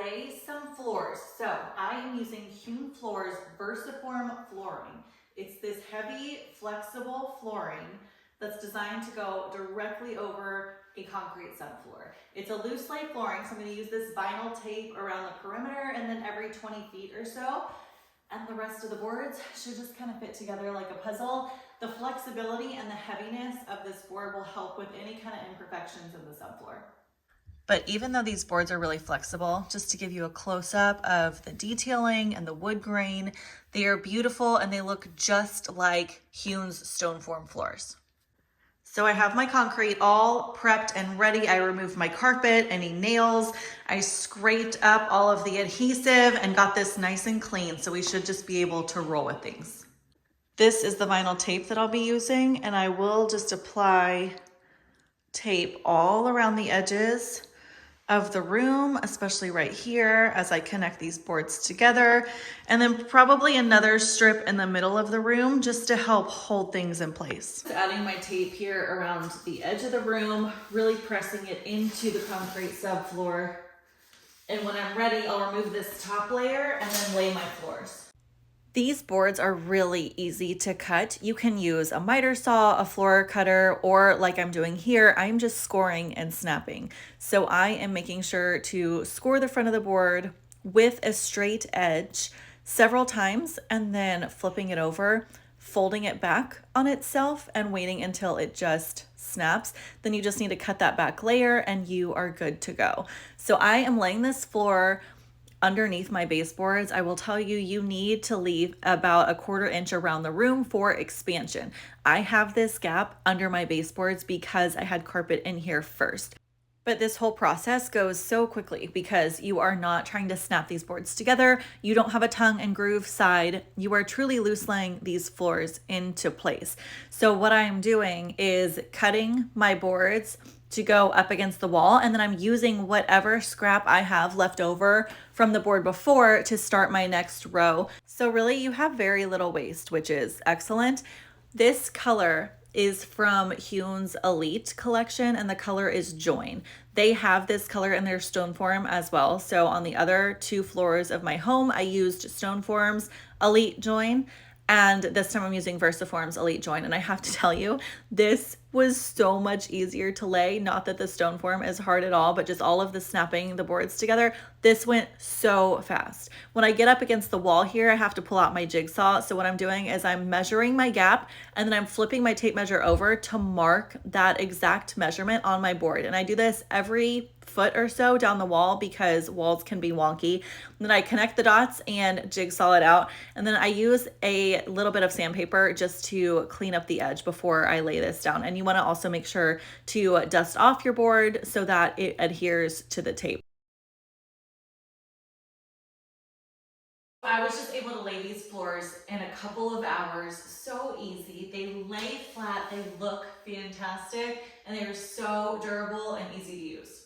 lay some floors. So I am using Hewn Floors Versaform flooring. It's this heavy, flexible flooring that's designed to go directly over a concrete subfloor. It's a loose lay flooring, so I'm going to use this vinyl tape around the perimeter and then every 20 feet or so. And the rest of the boards should just kind of fit together like a puzzle. The flexibility and the heaviness of this board will help with any kind of imperfections in the subfloor. But even though these boards are really flexible, just to give you a close-up of the detailing and the wood grain, they are beautiful and they look just like Hewn's Stoneform floors. So I have my concrete all prepped and ready. I removed my carpet, any nails. I scraped up all of the adhesive and got this nice and clean. So we should just be able to roll with things. This is the vinyl tape that I'll be using, and I will just apply tape all around the edges of the room, especially right here as I connect these boards together, and then probably another strip in the middle of the room just to help hold things in place. Adding my tape here around the edge of the room, really pressing it into the concrete subfloor. And when I'm ready, I'll remove this top layer and then lay my floors. These boards are really easy to cut. You can use a miter saw, a floor cutter, or like I'm doing here, I'm just scoring and snapping. So I am making sure to score the front of the board with a straight edge several times and then flipping it over, folding it back on itself and waiting until it just snaps. Then you just need to cut that back layer and you are good to go. So I am laying this floor underneath my baseboards. I will tell you, you need to leave about a 1/4 inch around the room for expansion. I have this gap under my baseboards because I had carpet in here first. But this whole process goes so quickly because you are not trying to snap these boards together. You don't have a tongue and groove side. You are truly loose laying these floors into place. So what I'm doing is cutting my boards to go up against the wall, and then I'm using whatever scrap I have left over from the board before to start my next row. So really you have very little waste, which is excellent. This color is from Hewn's Elite collection and the color is Join. They have this color in their Stoneform as well. So on the other 2 floors of my home, I used Stoneform's Elite Join, and this time I'm using Versaform's Elite Join. And I have to tell you, this was so much easier to lay. Not that the Stoneform is hard at all, but just all of the snapping the boards together, this went so fast. When I get up against the wall here, I have to pull out my jigsaw. So what I'm doing is I'm measuring my gap and then I'm flipping my tape measure over to mark that exact measurement on my board. And I do this every foot or so down the wall because walls can be wonky. And then I connect the dots and jigsaw it out. And then I use a little bit of sandpaper just to clean up the edge before I lay this down. And you want to also make sure to dust off your board so that it adheres to the tape. I was just able to lay these floors in a couple of hours. So easy. They lay flat, they look fantastic, and they are so durable and easy to use.